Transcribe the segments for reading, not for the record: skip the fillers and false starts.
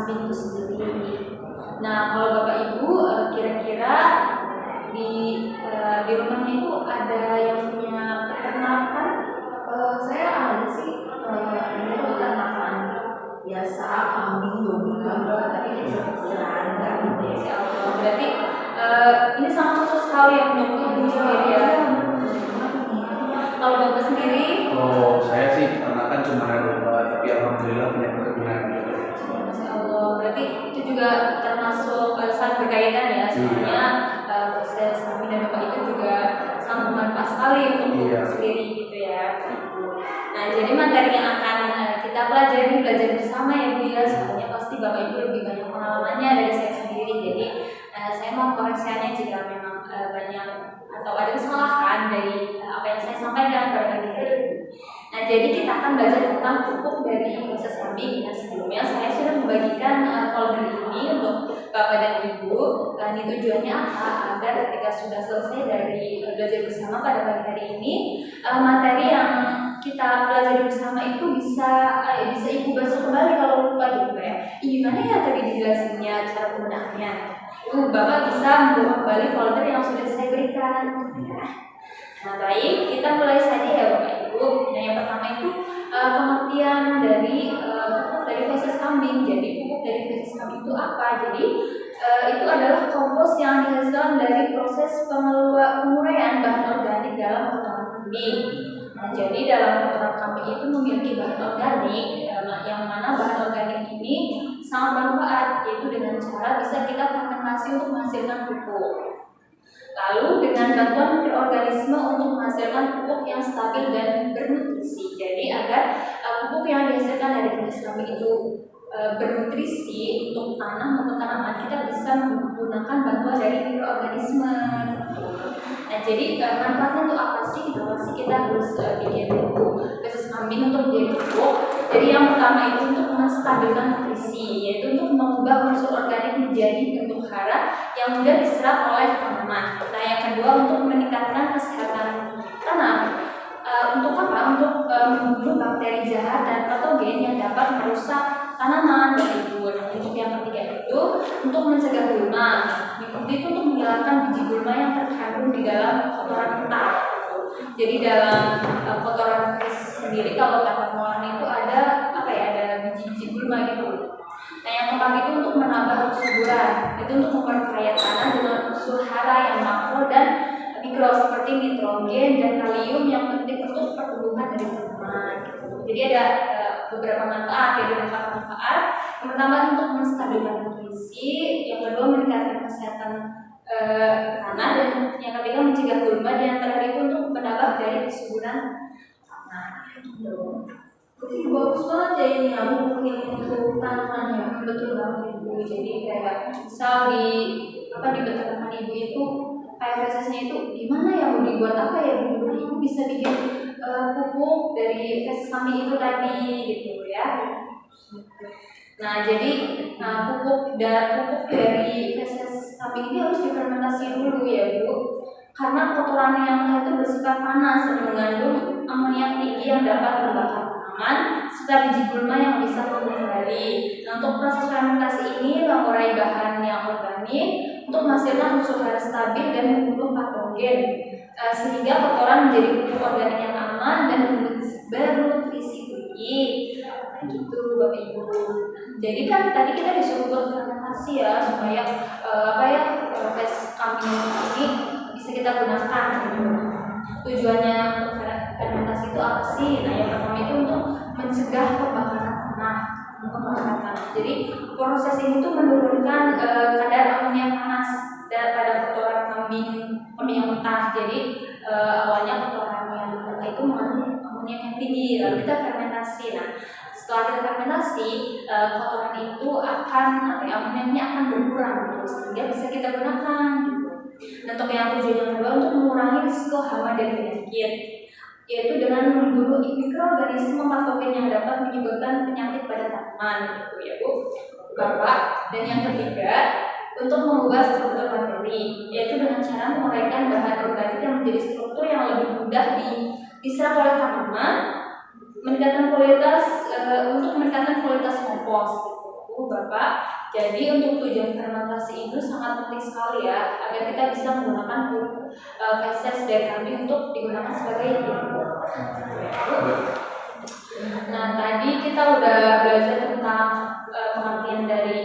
kambing itu sendiri. Nah, kalau Bapak Ibu kira-kira di rumahnya itu ada yang punya peternakan? Saya ada sih, ini peternakan biasa, kambing, domba, tapi kecil-kecilan enggak gitu ya. Berarti ini sangat khusus sekali ya untuk Ibu sendiri ya. Kalau Bapak sendiri? Oh, saya sih peternakan cuma ada domba, tapi alhamdulillah punya perkebunan gitu. Masya Allah, berarti itu juga termasuk sangat berkaitan ya, soalnya proses kambing dan domba itu juga sangat bermanfaat sekali untuk Ibu sendiri gitu ya. Nah, jadi materi yang akan kita belajar bersama ya Bu ya, soalnya pasti Bapak Ibu lebih banyak pengalamannya dari saya sendiri. Jadi saya mau koreksiannya jika memang banyak atau ada kesalahan dari apa yang saya sampaikan pada pagi hari ini. Nah, jadi kita akan belajar tentang pupuk dari proses kambing. Nah, sebelumnya saya sudah membagikan folder ini untuk Bapak dan Ibu. Ini tujuannya apa? Agar ketika sudah selesai dari belajar bersama pada pagi hari ini, materi yang kita belajar bersama itu bisa Ibu bahas kembali kalau lupa gitu ya. Gimana ya tadi dijelasinnya cara penggunaannya? Itu Bapak bisa membuka kembali folder yang sudah saya berikan. Nah, baik, kita mulai saja ya Bapak Ibu. Nah, yang pertama itu pengertian dari pupuk dari feses kambing. Jadi pupuk dari feses kambing itu apa? Jadi itu adalah kompos yang dihasilkan dari proses penguraian bahan organik dalam kotoran kambing. Nah, jadi dalam kotoran kambing itu memiliki bahan organik yang mana bahan organik ini sangat bermanfaat, yaitu dengan cara bisa kita fermentasi untuk menghasilkan pupuk. Lalu dengan bantuan mikroorganisme untuk menghasilkan pupuk yang stabil dan bernutrisi. Jadi agar pupuk yang dihasilkan dari feses kambing itu bernutrisi untuk tanah maupun tanaman, kita bisa menggunakan bantuan dari mikroorganisme. Nah, jadi manfaatnya untuk apa sih? Kenapa sih kita harus bikin feses kambing untuk menjadi pupuk? Jadi yang pertama itu untuk menstabilkan nutrisi, yaitu untuk mengubah unsur organik menjadi bentuk hara yang mudah diserap oleh tanaman. Nah, yang kedua untuk meningkatkan kesehatan tanah. Untuk apa? Untuk membunuh bakteri jahat dan patogen yang dapat merusak tanaman dan ibu. Untuk yang ketiga itu untuk mencegah gulma. Yang keempat itu untuk menghilangkan biji gulma yang terkandung di dalam kotoran mentah. Jadi dalam kotoran sendiri kalau kata pengelolaan itu ada ada biji-biji gulma gitu. Nah, yang keempat itu untuk menambah kesuburan. Itu untuk memperkaya tanah dengan unsur hara yang makro dan mikro seperti nitrogen dan kalium yang penting untuk pertumbuhan dari tanaman. Jadi ada beberapa manfaat, ya, ada 4 manfaat. Yang pertama untuk menstabilkan nutrisi, yang kedua meningkatkan kesehatan tanah, dan yang ketiga mencegah gulma, dan yang terakhir itu untuk menambah dari kesuburan tanah. Jadi bagus banget ya ini pupuk yang untuk tanamannya. Betul banget Ibu. Jadi kayak misal di peternakan Ibu itu kayak fesesnya itu gimana ya, mau dibuat apa ya Bu? Ibu bisa bikin pupuk dari feses kambing itu tadi gitu ya. Nah, jadi pupuk dari feses kambing ini harus difermentasi dulu ya Bu. Karena kotoran yang itu bersifat panas dan mengandung amoniak tinggi yang dapat membakar tanaman serta biji gulma yang bisa tumbuh kembali. Nah, untuk proses fermentasi ini mengurai bahan yang organik untuk menghasilkan unsur hara stabil dan membunuh patogen, sehingga kotoran menjadi pupuk organik yang aman dan bernutrisi tinggi. Gitu Bapak Ibu. Jadi kan tadi kita disuruh berfermentasi ya supaya feses kambing ini bisa kita gunakan. Tujuannya untuk fermentasi itu apa sih? Nah, yang pertama itu untuk mencegah pembakaran tanah. Jadi proses ini tuh menurunkan kadar amonia panas pada kotoran kambing yang mentah. Jadi awalnya kotoran yang mentah itu mengandung amonia yang tinggi, lalu kita fermentasi. Nah, setelah kita fermentasi, kotoran itu amoniaknya akan berkurang gitu, sehingga bisa kita gunakan gitu. Dan untuk yang tujuan yang kedua untuk mengurangi risiko hama dan penyakit, yaitu dengan membunuh mikroorganisme patogen yang dapat menyebabkan penyakit pada tanaman gitu ya Bu, Bapak. Dan yang ketiga untuk mengubah struktur materi, yaitu dengan cara menguraikan bahan organik yang menjadi struktur yang lebih mudah diserap oleh tanaman, untuk meningkatkan kualitas kompos gitu. Bapak. Jadi untuk tujuan fermentasi itu sangat penting sekali ya, agar kita bisa menggunakan feses dari kambing untuk digunakan sebagai pupuk. Nah tadi kita udah belajar tentang pengertian dari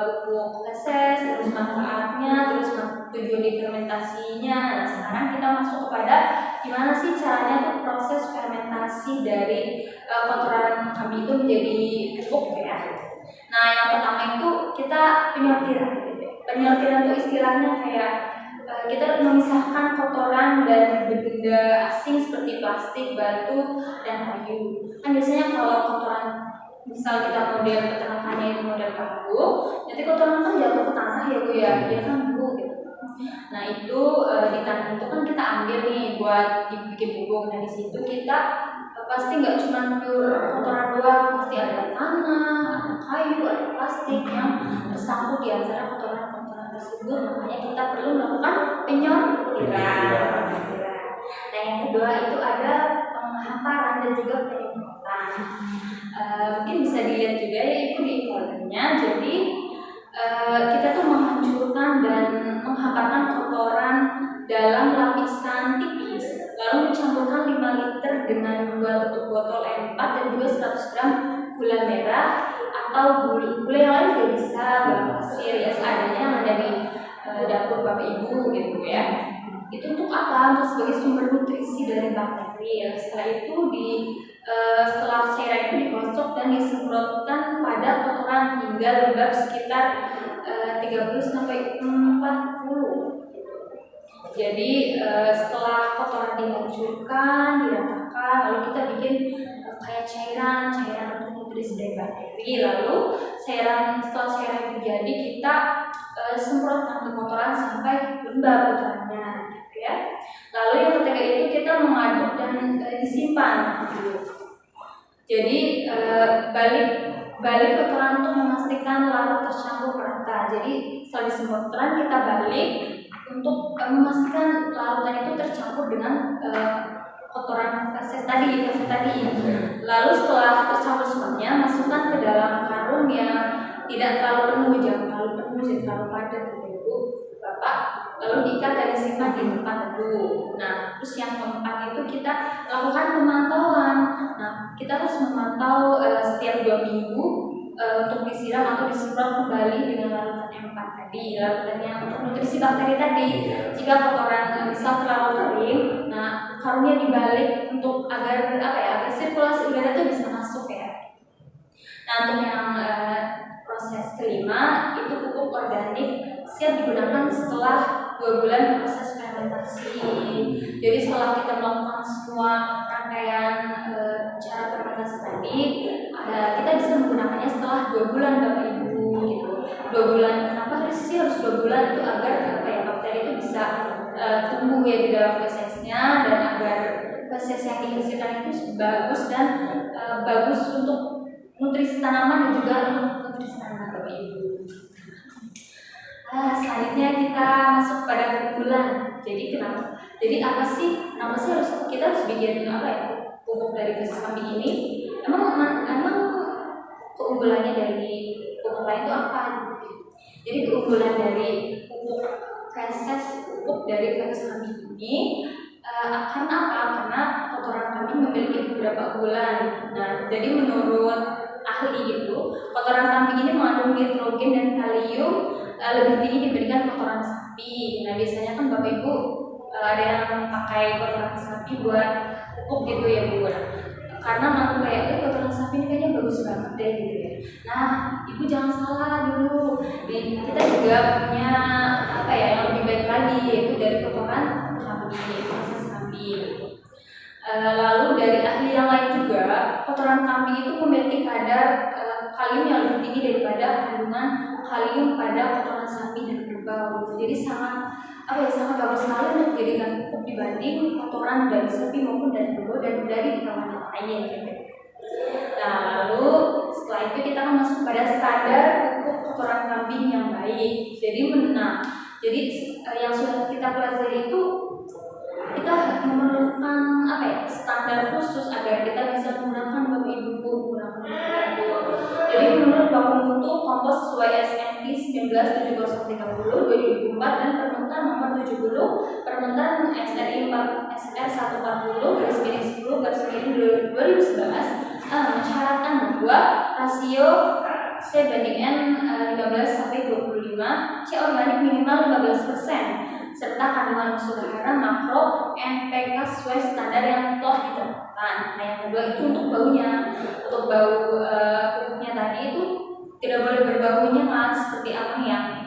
pupuk feses, terus manfaatnya, terus tujuan difermentasinya. Nah sekarang kita masuk kepada gimana sih caranya tuh proses fermentasi dari kotoran kambing itu menjadi pupuk ya. Nah yang pertama itu kita penyortiran. Penyortiran itu istilahnya kayak kita memisahkan kotoran dan benda asing seperti plastik, batu, dan kayu. Kan biasanya kalau kotoran misal kita model peternakannya itu model kayu, nanti kotoran kan jatuh ke tanah ya Bu ya, dia kan Bu gitu. Nah itu di tanah itu kan kita ambil nih buat dibikin bubuk. Nah di situ kita pasti nggak cuma pure kotoran doang, pasti ada tanah, ada kayu, ada plastik yang tersangkut di antara kotoran-kotoran tersebut. Makanya kita perlu melakukan penyortiran. Nah yang kedua itu ada penghamparan dan juga penyemprotan. Mungkin bisa dilihat juga ya itu di foldernya. Jadi kita tuh menghancurkan dan menghamparkan kotoran dalam lapisan tipis, lalu mencampurkan 5 liter dengan 2 tutup botol air 4 dan juga 100 gram gula merah atau gula yang lain juga bisa, gula pasir ya seadanya yang ada di dapur Bapak Ibu gitu ya. Itu untuk apa? Untuk sebagai sumber nutrisi dari bakteri ya. Setelah itu setelah cairan itu dikocok dan disemprotkan pada kotoran hingga lembab sekitar 30 sampai 40. Jadi setelah kotoran dihancurkan, diratakan, lalu kita bikin kayak cairan untuk nutrisi dari bakteri. Lalu setelah cairan itu jadi kita semprotkan ke kotoran sampai lembab kotorannya, gitu ya. Lalu yang ketiga itu kita mengaduk dan disimpan. Jadi balik kotoran untuk memastikan larut tercampur rata. Jadi setelah disemprotkan kita balik untuk memastikan larutan itu tercampur dengan kotoran feses tadi. Lalu setelah tercampur semuanya, masukkan ke dalam karung yang tidak terlalu penuh, jangan terlalu padat gitu Bu, Bapak. Lalu diikat dan disimpan di tempat teduh. Nah, terus yang keempat itu kita lakukan pemantauan. Nah, kita harus memantau setiap 2 minggu untuk disiram atau disemprot kembali dengan larutan yang 4 tadi, larutan yang untuk nutrisi bakteri tadi. Jika kotoran misal terlalu kering, nah karungnya dibalik untuk agar agar sirkulasi udara itu bisa masuk ya. Nah untuk yang proses kelima itu pupuk organik siap digunakan setelah 2 bulan proses fermentasi. Jadi setelah kita melakukan semua rangkaian cara fermentasi tadi, kita bisa menggunakannya setelah 2 bulan Bapak Ibu gitu. 2 bulan, kenapa sih harus 2 bulan itu agar bakteri itu bisa tumbuh ya di dalam fesesnya, dan agar feses yang dihasilkan itu bagus dan bagus untuk nutrisi tanaman dan juga nutrisi tanaman Bapak Ibu. Selanjutnya kita masuk pada keunggulan. Jadi kenapa? Jadi apa sih kita harus bikin pupuk dari feses kambing ini? Emang keunggulannya dari pupuk lain itu apa? Jadi keunggulan dari pupuk dari feses kambing ini karena apa? Karena kotoran kambing memiliki beberapa unggulan. Nah, jadi menurut ahli itu, kotoran kambing ini mengandung nitrogen dan kalium lebih tinggi dibandingkan kotoran sapi. Nah, biasanya kan Bapak Ibu ada yang pakai kotoran sapi buat pupuk gitu ya Bu. Karena menurut kayak kotoran sapi ini kayaknya bagus banget deh gitu ya. Nah, Ibu jangan salah dulu. Kita juga punya yang lebih baik lagi, yaitu dari kotoran kambing, feses kambing. Lalu dari ahli yang lain juga, kotoran kambing itu memiliki kadar kalium yang lebih tinggi daripada kandungan kalium pada kotoran sapi dan kerbau. Jadi sangat bagus sekali untuk dijadikan pupuk dibanding kotoran dari sapi maupun dari kerbau dan dari hewan yang lain gitu. Nah, lalu setelah itu kita akan masuk pada standar pupuk kotoran kambing yang baik. Jadi yang sudah kita pelajari itu kita memerlukan standar khusus agar kita bisa menggunakan Bapak Ibu. Jadi menurut Bapak sesuai SNP 197030 2004 dan permentan nomor 70 permentan SRI SR 140 garis miring 10 garis miring 2011 mensyaratkan bahwa rasio C banding N 15 sampai 25, C organik minimal 15%, serta kandungan unsur hara makro NPK sesuai standar yang telah ditetapkan. Nah, yang kedua itu untuk baunya, untuk bau pupuknya tadi itu tidak boleh berbau nyengat seperti amonyak,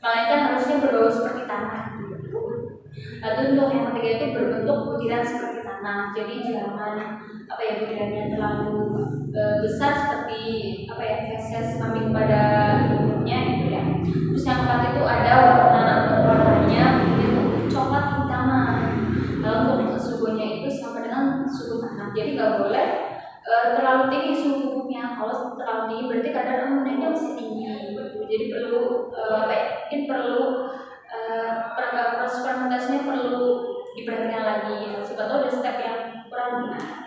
melainkan harusnya berbau seperti tanah. Lalu untuk yang ketiga itu berbentuk butiran seperti tanah, jadi jangan butirannya terlalu besar seperti feses kambing pada umumnya gitu ya. Terus yang keempat itu ada warnanya itu coklat kehitaman. Lalu untuk suhunya itu sama dengan suhu tanah, jadi nggak boleh terlalu tinggi suhu pupuknya. Kalau terlalu tinggi berarti kadar amoniaknya masih tinggi gitu. Jadi perlu mungkin perlu proses fermentasinya perlu diperhatikan lagi. Siapa tahu ada step yang kurang benar.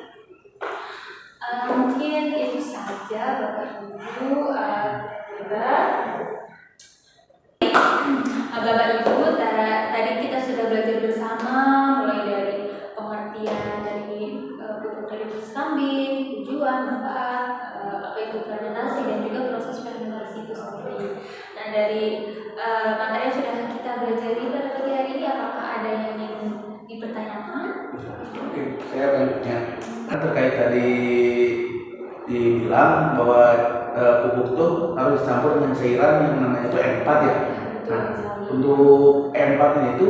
Mungkin itu saja Bapak Ibu. Bapak Ibu, tadi kita sudah belajar bersama mulai dari pengertian dari pupuk dari jenis kambing, tujuan, manfaat, apa itu fermentasi dan juga proses fermentasi itu sendiri. Nah, dari materi yang sudah kita belajar pada pagi hari ini, apakah ada yang ingin dipertanyakan? Oke, saya bertanya terkait tadi dibilang bahwa pupuk itu harus dicampur dengan cairan yang namanya itu M4 ya. Nah, untuk M4 itu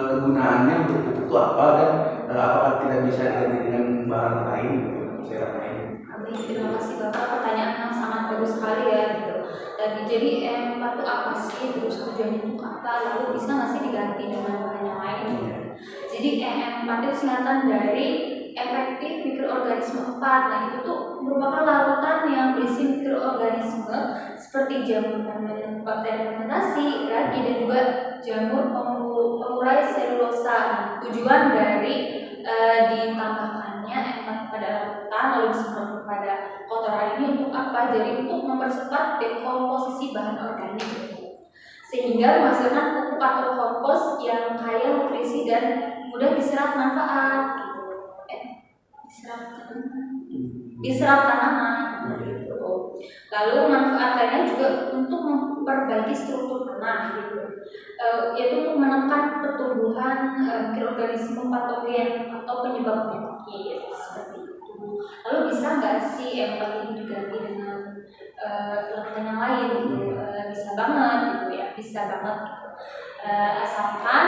kegunaannya untuk pupuk itu apa dan apakah tidak bisa diganti dengan bahan lain, cairan lain? Terima kasih Bapak, pertanyaan yang sangat bagus sekali ya gitu. Tadi jadi M4 itu apa sih, terus tujuannya untuk apa, lalu bisa nggak sih diganti dengan bahan yang lain? Jadi M4 itu singkatan dari efektif mikroorganisme 4. Nah, itu tuh merupakan larutan yang berisi mikroorganisme seperti jamur bakteri fermentasi, ragi, dan juga jamur pengurai selulosa. Tujuan dari ditambahkannya M4 pada larutan lalu disemprot pada kotoran ini untuk apa? Jadi untuk mempercepat dekomposisi bahan organik, sehingga menghasilkan pupuk atau kompos yang kaya nutrisi dan mudah diserap manfaat. Diserap tanaman. Lalu manfaat lainnya juga untuk memperbaiki struktur tanah, yaitu untuk menekan pertumbuhan mikroorganisme patogen atau penyebab penyakit seperti itu. Lalu bisa nggak sih M4 ini diganti dengan larutan yang lain? Bisa banget gitu ya, bisa banget. Asalkan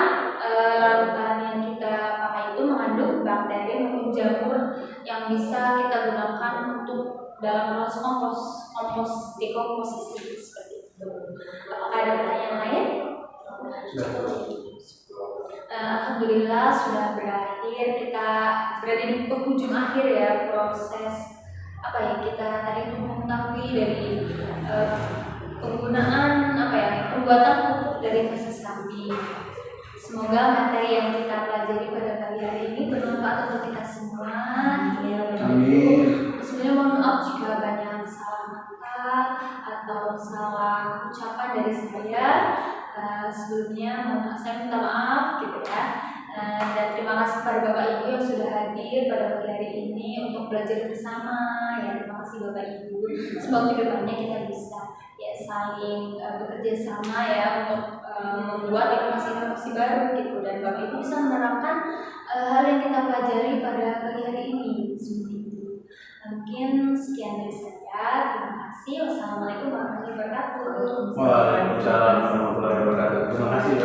larutan yang kita pakai itu mengandung bakteri maupun jamur yang bisa kita gunakan untuk dalam proses kompos dekomposisi seperti itu. Apakah ada pertanyaan lain? Alhamdulillah sudah berakhir, kita berada di penghujung akhir ya proses kita tadi untuk mengetahui dari penggunaan pembuatan pupuk dari feses kambing. Semoga materi yang kita pelajari pada pagi hari ini bermanfaat untuk kita semua. Ya, Amin. Sebenarnya mohon maaf jika banyak salah kata atau salah ucapan dari saya. Sebelumnya saya minta maaf gitu ya. Dan terima kasih kepada Bapak Ibu yang sudah hadir pada pagi hari ini untuk belajar bersama. Ya, terima kasih Bapak Ibu. Semoga kedepannya kita bisa saling bekerja sama ya untuk membuat inovasi-inovasi baru gitu, dan Bapak Ibu bisa menerapkan hal yang kita pelajari pada pagi hari ini seperti itu. Mungkin sekian dari saya. Terima kasih. Wassalamualaikum warahmatullahi wabarakatuh. Waalaikumsalam warahmatullahi wabarakatuh. Terima kasih.